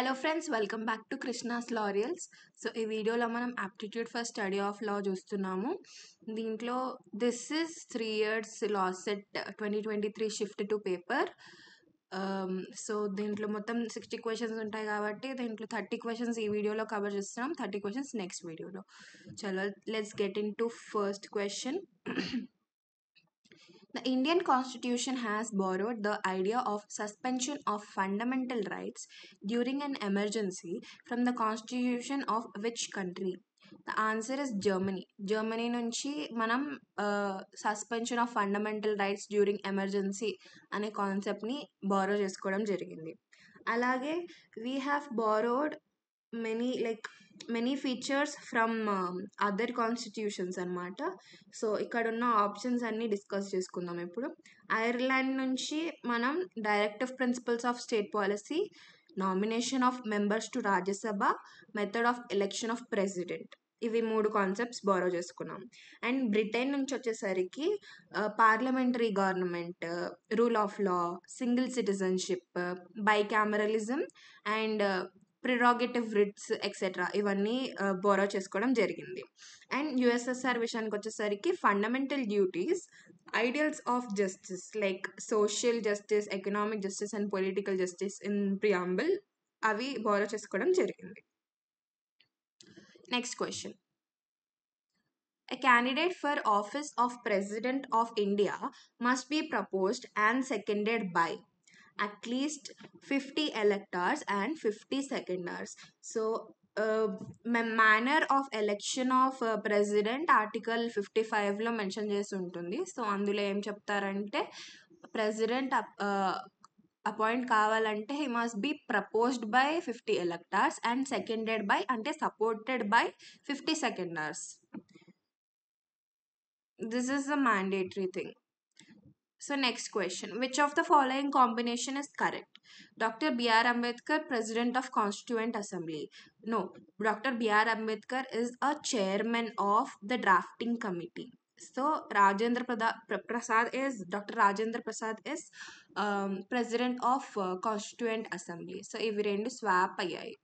Hello friends, welcome back to Krishna's laurels. So ఈ వీడియోలో మనం aptitude for study of law చూస్తున్నాము. దీంట్లో this is 3 years LAWCET 2023 shift two paper. So దీంట్లో మొత్తం 60 క్వశ్చన్స్ ఉంటాయి కాబట్టి దీంట్లో 30 క్వశ్చన్స్ ఈ వీడియోలో కవర్ చేస్తున్నాం, 30 క్వశ్చన్స్ నెక్స్ట్ వీడియోలో. చలో let's get in to first question. The Indian Constitution has borrowed the idea of suspension of fundamental rights during an emergency from the Constitution of which country? The answer is Germany. Germany నుంచి మనం suspension of fundamental rights during emergency అనే కాన్సెప్ట్ని borrow చేసుకోవడం జరిగింది. అలాగే we have borrowed many features from other constitutions అనమాట. So ఇక్కడ ఉన్న ఆప్షన్స్ అన్నీ డిస్కస్ చేసుకుందాం ఇప్పుడు. ఐర్లాండ్ నుంచి మనం directive principles of state policy, nomination of members to Rajya Sabha, method of election of president, ఇవి 3 కాన్సెప్ట్స్ బారో చేసుకున్నాం. అండ్ బ్రిటన్ నుంచి వచ్చేసరికి parliamentary government, rule of law, single citizenship, bicameralism and prerogative writs etcetera ఇవన్నీ borrow చేసుకోవడం జరిగింది. And USSR విషయానికి వచ్చేసరికి fundamental duties, ideals of justice like social justice, economic justice and political justice in preamble అవి borrow చేసుకోవడం జరిగింది. Next question. A candidate for office of President of India must be proposed and seconded by at least 50 electors and 50 seconders. So manner of election of president article 55లో mention చేసి ఉంటుంది. సో అందులో ఏం చెప్తారంటే ప్రెసిడెంట్ అపాయింట్ కావాలంటే he must be proposed by 50 electors and seconded by అంటే supported by 50 seconders. This is a mandatory thing. So next question. Which of the following combination is correct? Dr. B.R. Ambedkar, President of Constituent Assembly. No, Dr. B.R. Ambedkar is a chairman of the drafting committee. So Dr. Rajendra Prasad is President of Constituent Assembly. So ivi rendu swap ayyayi.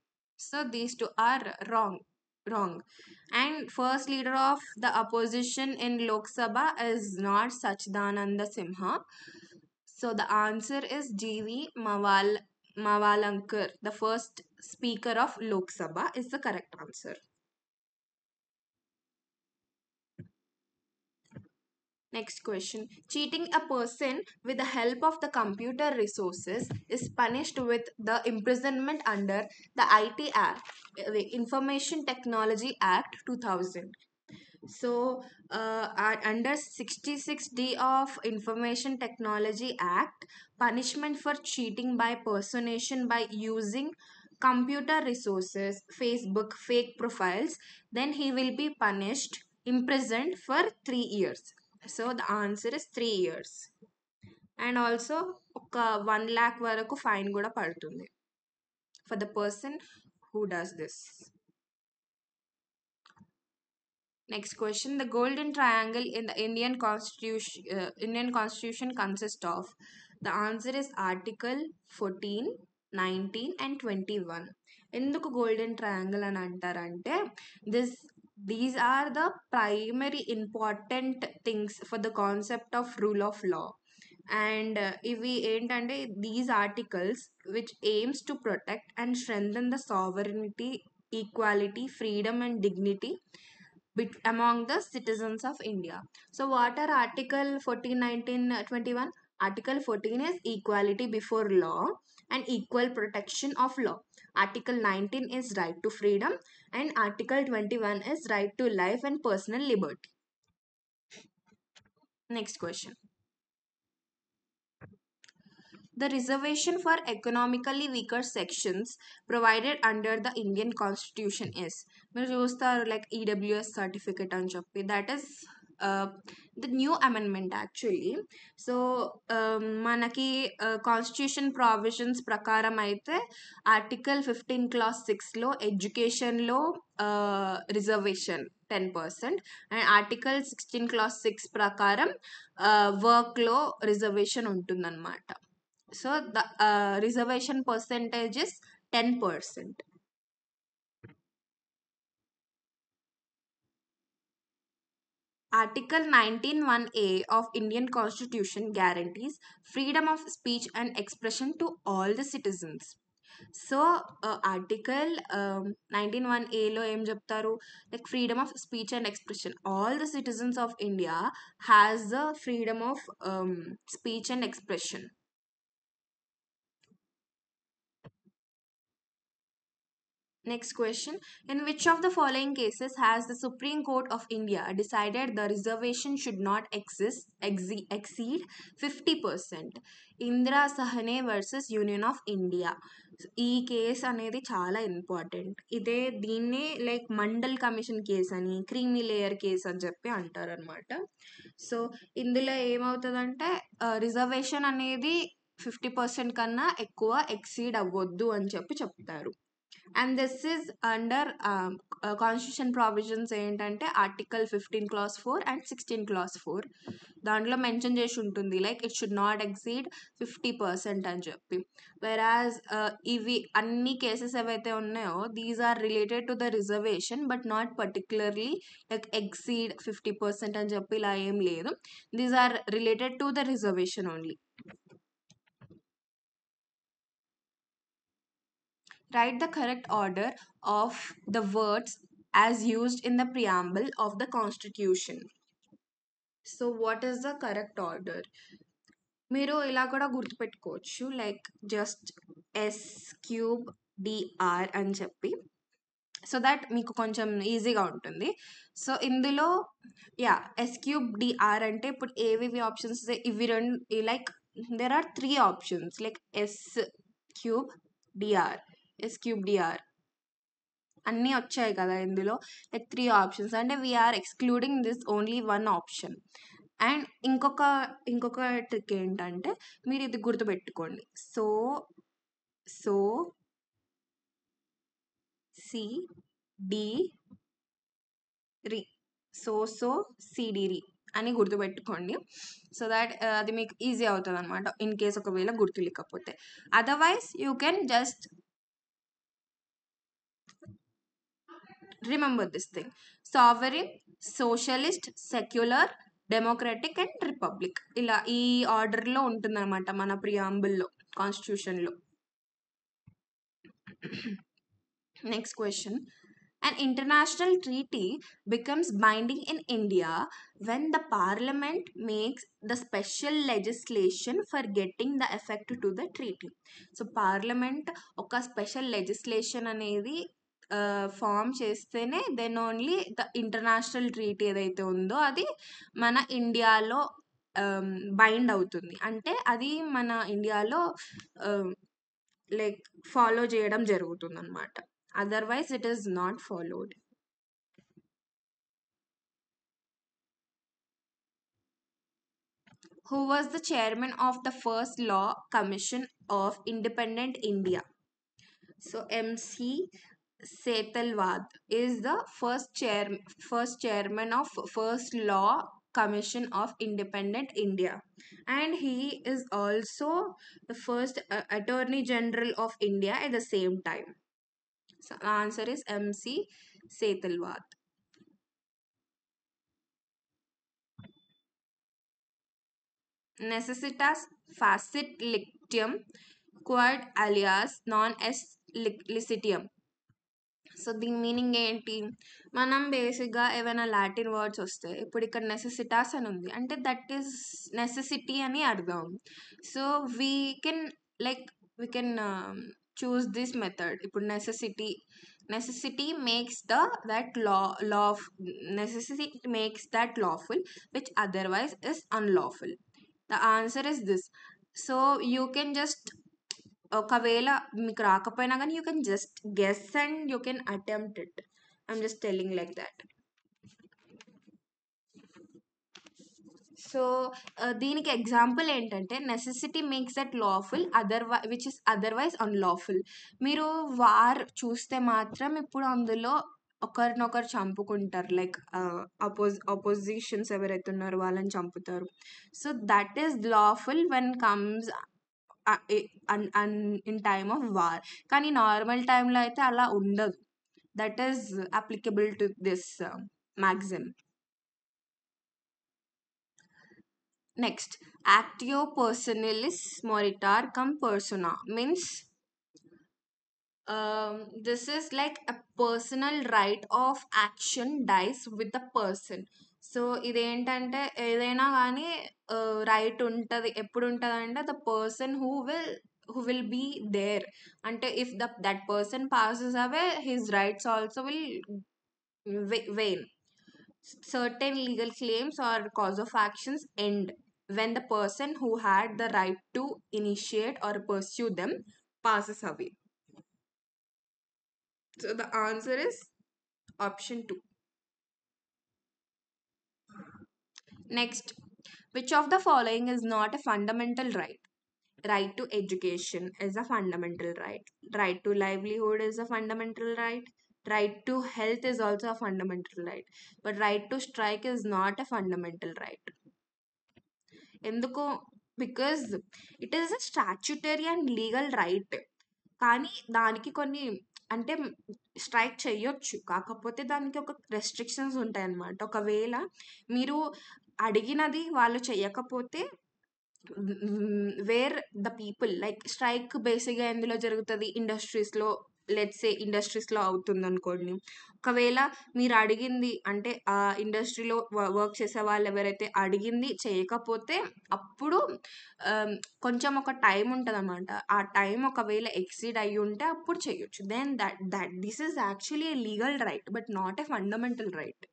So these two are wrong. And first leader of the opposition in Lok Sabha is not Sachidananda Simha. So the answer is G.V. Mavalankar. The first speaker of Lok Sabha is the correct answer. Next question. Cheating a person with the help of the computer resources is punished with the imprisonment under the IT Act, the Information Technology Act 2000. So under 66D of Information Technology Act, punishment for cheating by personation by using computer resources, Facebook fake profiles, then he will be punished, imprisoned for 3 years. So the answer is 3 years. And also ఒక 1 lakh వరకు fine కూడా పడుతుంది for the person who does this. Next question. The golden triangle in the Indian Constitution consists of. The answer is Article 14, 19 and 21. ఎందుకు golden triangle అని అంటారంటే these are the primary important things for the concept of rule of law. And ఇవి ఏంటంటే these articles which aims to protect and strengthen the sovereignty, equality, freedom and dignity among the citizens of India. So what are Article 14, 19, 21? Article 14 is equality before law and equal protection of law. Article 19 is right to freedom and Article 21 is right to life and personal liberty. Next question. The reservation for economically weaker sections provided under the Indian Constitution is. మీరు చూస్తారు like EWS certificate అని చెప్పి, that is the new amendment actually. So మనకి constitution provisions ప్రకారం అయితే article 15 clause 6లో ఎడ్యుకేషన్లో reservation 10% and article 16 clause 6 ప్రకారం వర్క్లో రిజర్వేషన్ ఉంటుందన్నమాట. So the reservation percentage is 10%. Article 19(1)(a) of Indian Constitution guarantees freedom of speech and expression to all the citizens. So article 19(1)(a)లో ఏం చెప్తారు, like freedom of speech and expression, all the citizens of India has the freedom of speech and expression. Next question. In which of the following cases has the Supreme Court of India decided the reservation should not exceed 50%? Indira Sahane versus Union of India. ఈ case అనేది చాలా important. దీన్ని like mandal commission case అని, creamy layer case అని చెప్పి అంటారు అనమాట. So ఇందులో ఏమవుతుందంటే రిజర్వేషన్ అనేది 50% కన్నా ఎక్కువ ఎక్సీడ్ అవ్వద్దు అని చెప్పి చెప్తారు. And this is under constitution provisions ఏంటంటే ఆర్టికల్ 15 clause 4 అండ్ 16 clause 4. దాంట్లో మెన్షన్ చేసి ఉంటుంది like it should not exceed 50% అని చెప్పి. వెరాజ్ ఇవి అన్ని కేసెస్ ఏవైతే ఉన్నాయో these are related to the reservation but not particularly like exceed 50% అని చెప్పి ఇలా ఏం లేదు. These are related to the reservation only. Write the correct order of the words as used in the preamble of the Constitution. So what is the correct order? మీరు ఇలా కూడా గుర్తుపెట్టుకోవచ్చు, like just S³ DR అని చెప్పి, so that మీకు కొంచెం ఈజీగా ఉంటుంది. సో ఇందులో S³ DR అంటే ఇప్పుడు ఏవి ఆప్షన్స్, ఇవి రెండు, like there are 3 options like S³ DR అన్నీ వచ్చాయి కదా ఇందులో, లైక్ 3 ఆప్షన్స్ అంటే we're excluding this only 1 option. And ఇంకొక ట్రిక్ ఏంటంటే మీరు ఇది గుర్తుపెట్టుకోండి, సో సి డి రి సిడిరి అని గుర్తుపెట్టుకోండి. సో దాట్ అది మీకు ఈజీ అవుతుంది అనమాట ఇన్ కేస్ ఒకవేళ గుర్తు లేకపోతే. Otherwise you can just remember this thing: sovereign, socialist, secular, democratic and republic. ఇలా ఈ ఆర్డర్లో ఉంటుందన్నమాట మన ప్రియాంబుల్లో, కాన్స్టిట్యూషన్లో. Next question. An international treaty becomes binding in India when the parliament makes the special legislation for getting the effect to the treaty. So parliament ఒక special legislation అనేది form చేస్తేనే then only the international treaty ఏదైతే ఉందో అది మన ఇండియాలో bind అవుతుంది. అంటే అది మన ఇండియాలో లైక్ ఫాలో చేయడం జరుగుతుంది అనమాట. Otherwise, it is not followed. Who was the chairman of the first Law Commission of Independent India? So MC Setalvad is the first chairman of first Law Commission of Independent India, and he is also the first Attorney General of India at the same time. So the answer is MC Setalvad. Necessitas facit lictium quod alias non est licitium. So దీని meaning ఏంటి? మనం బేసిక్గా ఏమైనా Latin words వస్తే, ఇప్పుడు ఇక్కడ నెసెసిటాస్ అని ఉంది అంటే దట్ ఈస్ నెసెసిటీ అని అర్థం. So we can choose this method. ఇప్పుడు necessity makes that lawful which otherwise is unlawful. The answer is this. So you can just ఒకవేళ మీకు రాకపోయినా కానీ you can just guess and you can attempt it. I'm just telling like that. So దీనికి example ఏంటంటే necessity makes that lawful which is otherwise unlawful. మీరు war చూస్తే మాత్రం ఇప్పుడు అందులో ఒకరినొకరు చంపుకుంటారు, లైక్ అపోజిషన్స్ ఎవరైతే ఉన్నారో వాళ్ళని చంపుతారు. So that is lawful when comes in time of war. కానీ నార్మల్ టైంలో అయితే అలా ఉండదు. That is applicable to this maxim. Next, actio personalis moritar cum persona means this is like a personal right of action dies with the person. So ఇదేంటంటే ఏదైనా కానీ right ఉంటుంది, ఎప్పుడు ఉంటుంది అంటే the person who will be there, అంటే if that person passes away his rights also will wane. Certain legal claims or cause of actions end when the person who had the right to initiate or pursue them passes away. So the answer is option 2. Next, which of the following is not a fundamental right? Right to education is a fundamental right. Right to livelihood is a fundamental right. Right to health is also a fundamental right. But right to strike is not a fundamental right. ఎందుకు? Because it is a statutory and legal right. కానీ దానికి కొన్ని అంటే strike చేయొచ్చు, కాకపోతే దానికి ఒక restrictions ఉంటాయన్నమాట. ఒకవేళ మీరు అడిగినది వాళ్ళు చేయకపోతే wear the people like strike బేసిక్గా ఎందులో జరుగుతుంది? ఇండస్ట్రీస్లో. లెట్స్ సే ఇండస్ట్రీస్లో అవుతుంది అనుకోండి. ఒకవేళ మీరు అడిగింది అంటే ఆ ఇండస్ట్రీలో వర్క్ చేసే వాళ్ళు ఎవరైతే అడిగింది చేయకపోతే అప్పుడు కొంచెం ఒక టైం ఉంటుంది అనమాట. ఆ టైం ఒకవేళ ఎక్సీడ్ అయ్యి ఉంటే అప్పుడు చేయొచ్చు. Then that this is actually a legal right but not a fundamental right.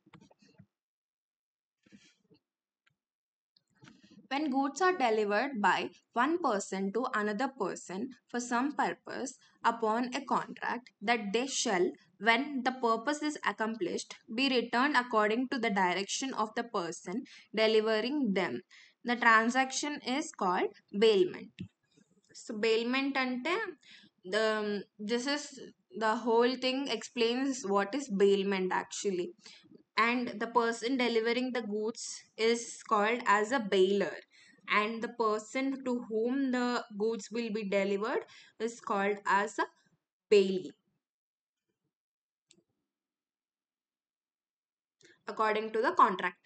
When goods are delivered by one person to another person for some purpose upon a contract, that they shall, when the purpose is accomplished, be returned according to the direction of the person delivering them. The transaction is called bailment. So bailment ante this is the whole thing explains what is bailment actually. And the person delivering the goods is called as a bailer, and the person to whom the goods will be delivered is called as a bailee, according to the contract.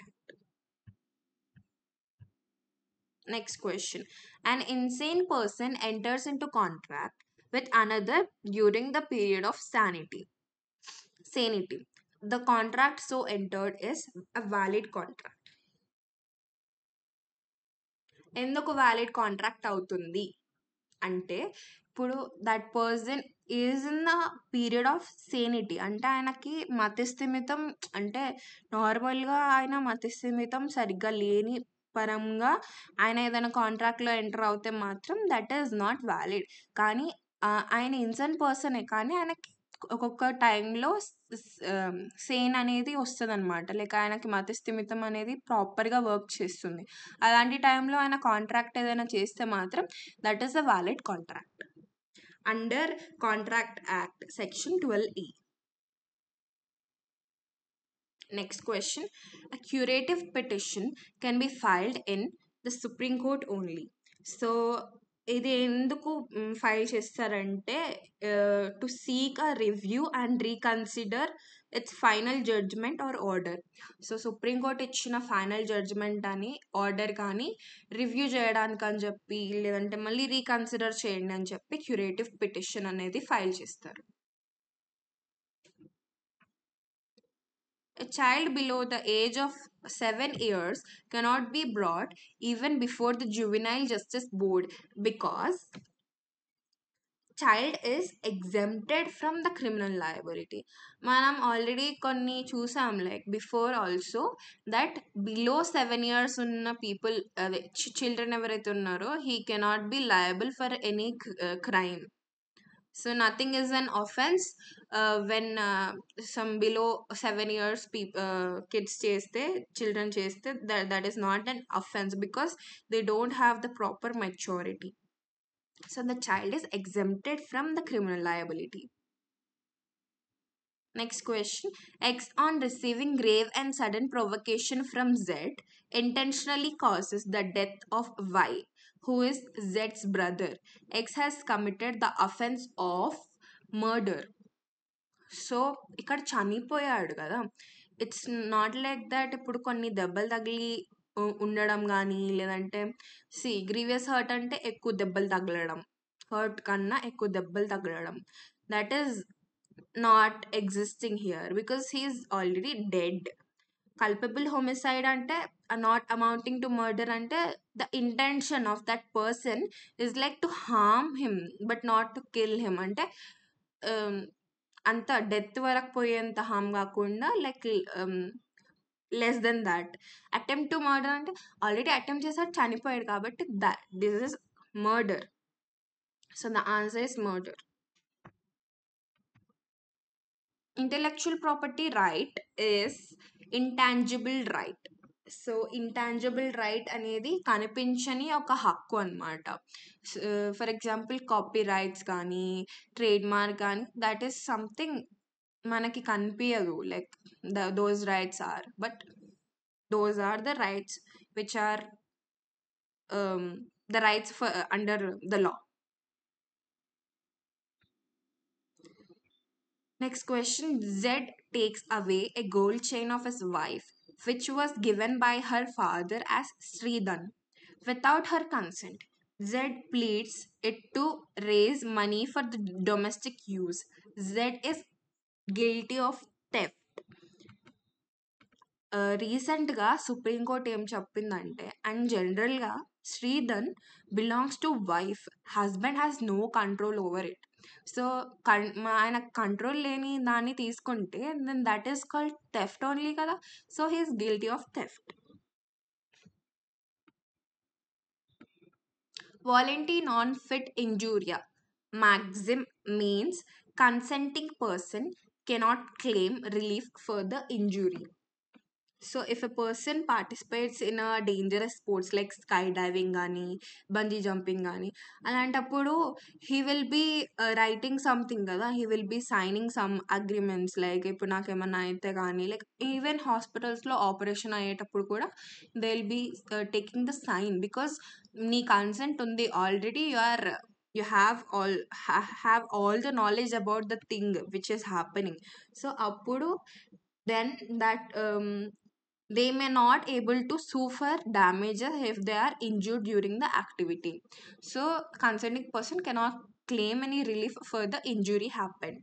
Next question. An insane person enters into contract with another during the period of sanity. The contract so entered is a valid contract. ఎందుకు valid contract అవుతుంది అంటే, ఇప్పుడు that person is in the period of sanity, అంటే ఆయనకి మతిస్థిమితం, అంటే నార్మల్గా ఆయన మతిస్థిమితం సరిగ్గా లేని పరంగా ఆయన ఏదైనా కాంట్రాక్ట్లో ఎంటర్ అవుతే మాత్రం దట్ ఈస్ నాట్ వ్యాలిడ్. కానీ ఆయన ఇన్సన్ పర్సనే, కానీ ఆయనకి ఒక్కొక్క టైంలో సేన్ అనేది వస్తుంది అనమాట. లైక్ ఆయనకి మతిస్థిమితం అనేది ప్రాపర్గా వర్క్ చేస్తుంది. అలాంటి టైంలో ఆయన కాంట్రాక్ట్ ఏదైనా చేస్తే మాత్రం that is a valid contract under contract act section 12E. Next question. A curative petition can be filed in the Supreme Court only. So ఇది ఎందుకు ఫైల్ చేస్తారంటే to seek a review and reconsider its final judgment or order. So Supreme Court ఇచ్చిన final judgment అని order కానీ review చేయడానికి అని చెప్పి, లేదంటే మళ్ళీ రీకన్సిడర్ చేయండి అని చెప్పి క్యూరేటివ్ పిటిషన్ అనేది ఫైల్ చేస్తారు. A child below the age of 7 years cannot be brought even before the Juvenile Justice Board because child is exempted from the criminal liability. మనం ఆల్రెడీ కొన్ని చూసాం like before also that below 7 years ఉన్న people, అదే children ఎవరైతే ఉన్నారో he cannot be liable for any crime. So nothing is an offense when some below 7 years kids cheste, children cheste, that is not an offense because they don't have the proper maturity. So the child is exempted from the criminal liability. Next question. X on receiving grave and sudden provocation from Z intentionally causes the death of Y. who is Z's brother. X has committed the offense of murder. So ఇక్కడ చనిపోయాడు కదా. It's not like that ఇప్పుడు కొన్ని దెబ్బలు తగిలి ఉండడం కానీ, లేదంటే గ్రీవియస్ హర్ట్ అంటే ఎక్కువ దెబ్బలు తగలడం, హర్ట్ కన్నా ఎక్కువ దెబ్బలు తగలడం. That is not existing here because he's already dead. Culpable homicide అంటే నాట్ అమౌంటింగ్ టు మర్డర్ అంటే the intention of that person is like to harm him but not to kill him. అంటే అంత death వరకు పోయేంత harm కాకుండా like less than that. Attempt to murder అంటే already attempt చేశాడు, చనిపోయాడు కాబట్టి that this is murder. So the answer is murder. Intellectual property right is intangible right. So intangible right అనేది కనిపించని ఒక హక్కు అనమాట. ఫర్ ఎగ్జాంపుల్ కాపీ రైట్స్ కానీ, ట్రేడ్ మార్క్ కానీ, దట్ ఈస్ సంథింగ్ మనకి కనిపించదు. Like those rights are, but those are the rights which are the rights for under the law. Next question. Z takes away a gold chain of his wife which was given by her father as Sridhan without her consent. Z pleads it to raise money for the domestic use. Z is guilty of theft. రీసెంట్గా supreme court ఏం చెప్పిందంటే, and జనరల్గా stridhan belongs to wife, husband has no control over it. So ఆయన control లేని దాన్ని తీసుకుంటే then that is called theft only కదా. So he's guilty of theft. Volenti non fit injuria maxim means consenting person cannot claim relief for the injury. So if a person participates in a dangerous sports like skydiving కానీ, bungee jumping కానీ, అలాంటప్పుడు he will be writing something కదా, he will be signing some agreements. Like ఇప్పుడు నాకు ఏమన్నా అయితే కానీ, like even హాస్పిటల్స్లో ఆపరేషన్ అయ్యేటప్పుడు కూడా they will be taking the sign because నీ కన్సెంట్ ఉంది already. You have all the knowledge about the thing which is happening. So appudu then that they may not able to sue for damages if they are injured during the activity. So consenting person cannot claim any relief for the injury happened.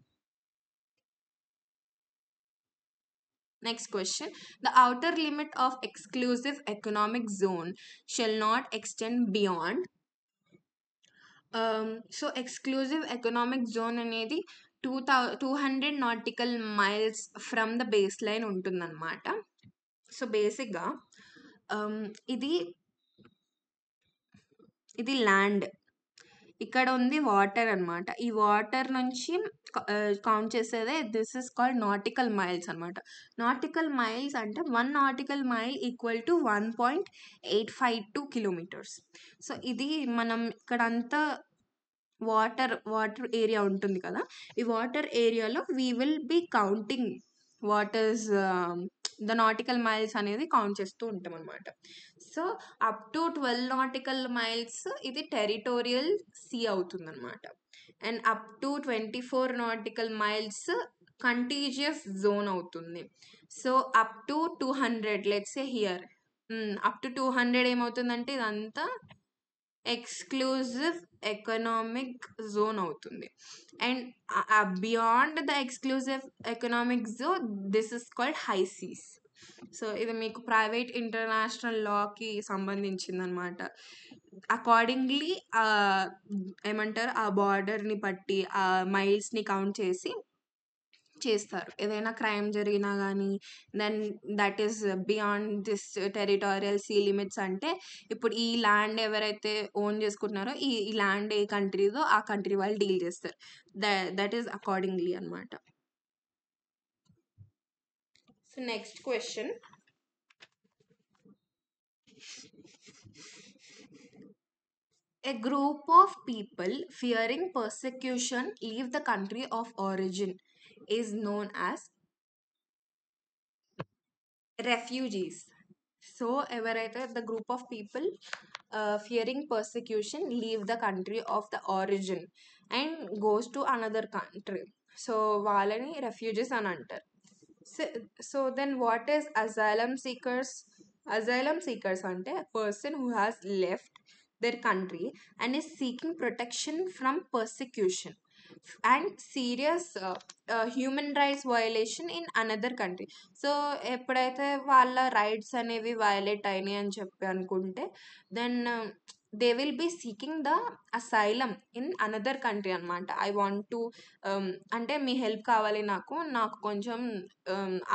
Next question. The outer limit of exclusive economic zone shall not extend beyond. So exclusive economic zone అనేది 200 nautical miles from the base line ఉంటుందన్నమాట. So బేసిక్గా ఇది land, ఇక్కడ ఉంది water అనమాట. ఈ water నుంచి count చేసేదే this is called nautical miles అనమాట. నాటికల్ మైల్స్ అంటే 1 nautical mile equal to 1.852 kilometres. So ఇది మనం ఇక్కడంతా వాటర్ ఏరియా ఉంటుంది కదా, ఈ వాటర్ ఏరియాలో we will be counting waters the nautical miles అనేది కౌంట్ చేస్తూ ఉంటాం అనమాట. So up to 12 nautical miles ఇది టెరిటోరియల్ సీ అవుతుంది అనమాట. And up to 24 nautical miles contiguous zone అవుతుంది. So up to 200 let's say here up to 200 ఏమవుతుందంటే ఇదంతా ఎక్స్క్లూజివ్ ఎకనామిక్ జోన్ అవుతుంది. And beyond the exclusive economic zone this is called high seas. So ఇది మీకు private international లాకి సంబంధించింది అనమాట. Accordingly ఏమంటారు, ఆ బార్డర్ని బట్టి ఆ మైల్స్ని కౌంట్ చేస్తారు. ఏదైనా క్రైమ్ జరిగినా కానీ then that is beyond this territorial sea limits. అంటే ఇప్పుడు ఈ ల్యాండ్ ఎవరైతే ఓన్ చేసుకుంటున్నారో ఈ ల్యాండ్ ఏ కంట్రీదో ఆ కంట్రీ వాళ్ళు డీల్ చేస్తారు. దట్ ఈస్ అకార్డింగ్లీ అనమాట. So next question. A group of people fearing persecution leave the country of origin is known as refugees. So ఎవరైతే the group of people fearing persecution leave the country of the origin and goes to another country, so వాళ్ళని refugees అని అంటారు. So so then what is asylum seekers? Asylum seekers అంటే person who has left their country and is seeking protection from persecution and serious human rights violation in another country. So ఎప్పుడైతే వాళ్ళ rights అనేవి violate అయినాయి అని చెప్పి అనుకుంటే then they will be seeking the asylum in another country అనమాట. I want to అంటే మీ హెల్ప్ కావాలి, నాకు నాకు కొంచెం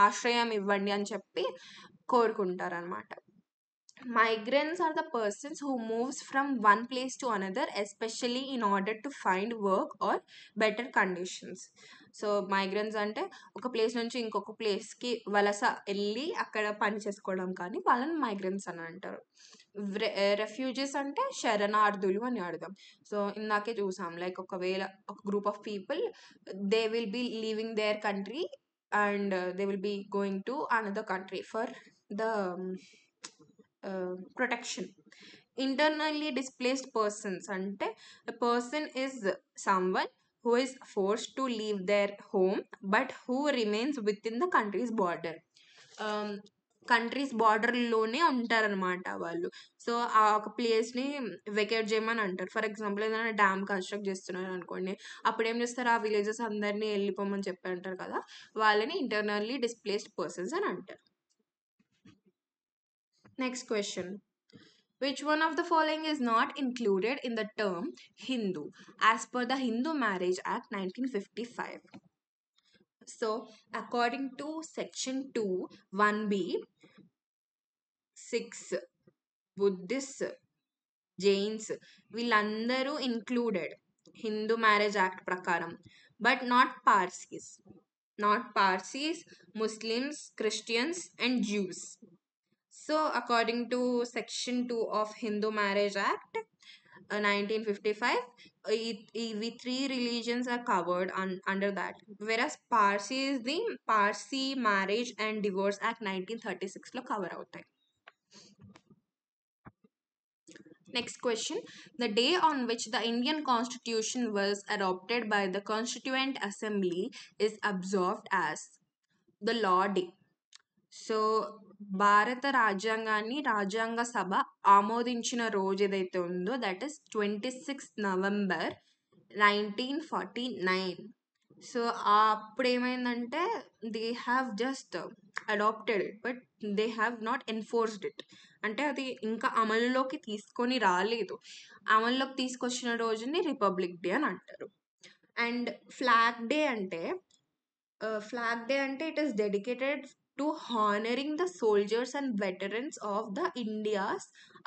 ఆశ్రయం ఇవ్వండి అని చెప్పి కోరుకుంటారనమాట. Migrants are the persons who moves from one place to another, especially in order to find work or better conditions. So migrants అంటే ఒక ప్లేస్ నుంచి ఇంకొక ప్లేస్కి వలస వెళ్ళి అక్కడ పని చేసుకోవడం కానీ వాళ్ళని మైగ్రెంట్స్ అని అంటారు. రెఫ్యూజీస్ అంటే శరణార్థులు అని అర్థం. సో ఇందాకే చూసాం, లైక్ ఒకవేళ ఒక group of people they will be leaving their country and they will be going to another country for the protection. Internally displaced persons అంటే a person is someone who is forced to leave their home but who remains within the country's border. Country's బార్డర్లోనే ఉంటారనమాట వాళ్ళు. So ఆ ఒక ప్లేస్ని vacate చేయమని అంటారు. For example ఏదైనా డ్యామ్ కన్స్ట్రక్ట్ చేస్తున్నారు అనుకోండి, అప్పుడు ఏం చేస్తారు, ఆ విలేజెస్ అందరినీ వెళ్ళిపోమని చెప్పి అంటారు కదా, వాళ్ళని ఇంటర్నల్లీ డిస్ప్లేస్డ్ పర్సన్స్ అని అంటారు. Next question. Which one of the following is not included in the term Hindu as per the Hindu Marriage Act 1955? So, according to Section 2, 1B, Sikhs, Buddhists, Jains, వీళ్ళందరూ included Hindu Marriage Act ప్రకారం, but not Parsis. Not Parsis, Muslims, Christians and Jews. So, according to Section 2 of Hindu Marriage Act 1955, we three religions are covered under that, whereas Parsi is the Parsi Marriage and Divorce Act 1936 లో cover అవుతాయి. Next question. The day on which the Indian Constitution was adopted by the Constituent Assembly is observed as the Law Day. So భారత రాజ్యాంగాన్ని రాజ్యాంగ సభ ఆమోదించిన రోజు ఏదైతే ఉందో that is 26 November 1949. So అప్పుడు ఏమైందంటే they have just adapted it but they have not enforced it. అంటే అది ఇంకా అమలులోకి తీసుకొని రాలేదు. అమలులోకి తీసుకొచ్చిన రోజుని రిపబ్లిక్ డే అని అంటారు. అండ్ ఫ్లాగ్ డే అంటే it is dedicated to honoring the soldiers and veterans of the India's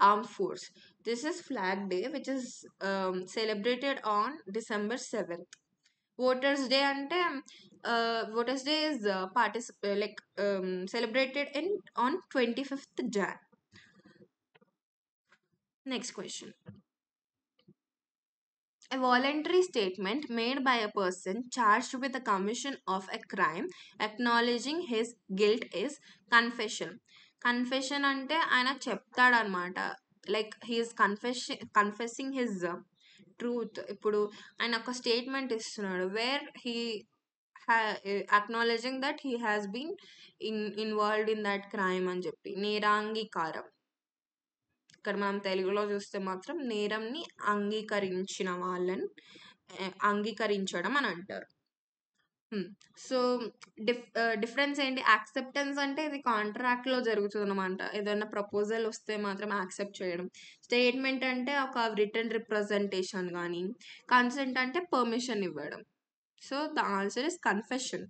armed force. This is Flag Day, which is celebrated on December 7th. Voters Day ante Voters Day is celebrated on 25th Jan. Next question. A voluntary statement made by a person charged with the commission of a crime acknowledging his guilt is confession. Confession అంటే ఆయన చెప్తాడనమాట, like he is confessing his truth. ఇప్పుడు ఆయన ఒక statement ఇస్తున్నాడు where he acknowledging that he has been involved in that crime అని చెప్పి. నేరాంగీకారం, ఇక్కడ మనం తెలుగులో చూస్తే మాత్రం నేరంని అంగీకరించిన వాళ్ళని అంగీకరించడం అని అంటారు. సో డిఫరెన్స్ ఏంటి? యాక్సెప్టెన్స్ అంటే ఇది కాంట్రాక్ట్లో జరుగుతుంది అనమాట, ఏదైనా ప్రపోజల్ వస్తే మాత్రం యాక్సెప్ట్ చేయడం. స్టేట్మెంట్ అంటే ఒక రిటర్న్ రిప్రజెంటేషన్ కానీ, కన్సెంట్ అంటే పర్మిషన్ ఇవ్వడం. So the answer is confession.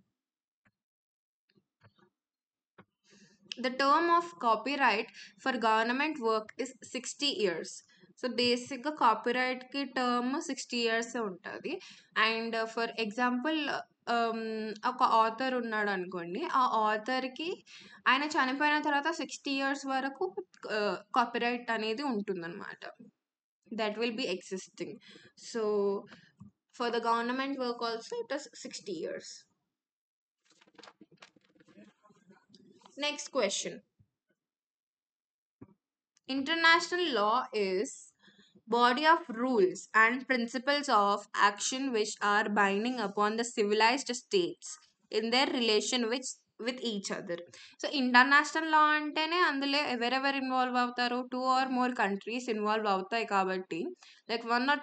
The term of copyright for government work is 60 years. So బేసిక్గా కాపీరైట్కి టర్మ్ 60 years ఉంటుంది. అండ్ ఫర్ ఎగ్జాంపుల్ ఒక ఆథర్ ఉన్నాడు అనుకోండి, ఆ ఆథర్కి ఆయన చనిపోయిన తర్వాత 60 years వరకు కాపీరైట్ అనేది ఉంటుందన్నమాట. That will be existing. So for the government work also it is 60 years. Next question. International law is body of rules and principles of action which are binding upon the civilized states in their relation with each other. So international law అంటేనే అందులో ఎవరెవరు involve అవుతారు, two or more countries involve అవుతాయి కాబట్టి, like one or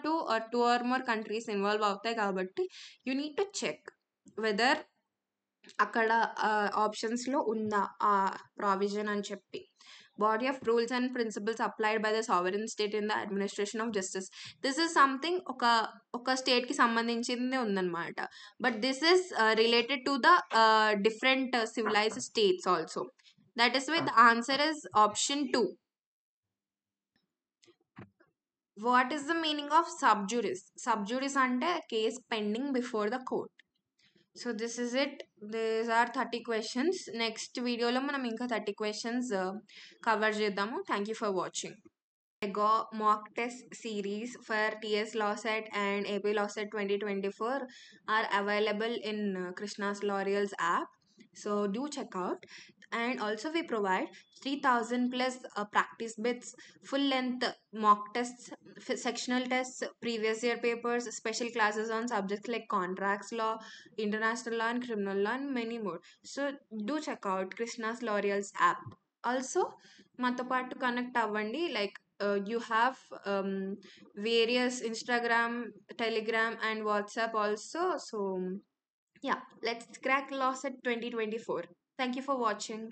two or more countries involve అవుతాయి కాబట్టి you need to check whether అక్కడ ఆప్షన్స్లో ఉందా ఆ ప్రావిజన్ అని చెప్పి. Body of rules and principles applied by the sovereign state in the administration of justice. This is something ఒక state కి సంబంధించింది ఉందన్నమాట. But this is related to the different civilized states also. That is why the answer is option 2. What is the meaning of subjudice? Subjudice అంటే case pending before the court. So this is it. These are 30 questions. Next వీడియోలో మనం ఇంకా 30 questions cover చేద్దాము. Thank you for watching. MEGA mock test series for TS LawSet and AP LawSet 2024 are available in Krishna's L'Oreal's app. So do check out. And also we provide 3000 plus practice bits, full length mock tests, sectional tests, previous year papers, special classes on subjects like contracts law, international law and criminal law, and many more. So do check out Krishna's L'Oreal's app. Also మాతో పాటు connect అవ్వండి. Like you have various Instagram, Telegram and WhatsApp also. So yeah, let's crack LawSet 2024. Thank you for watching.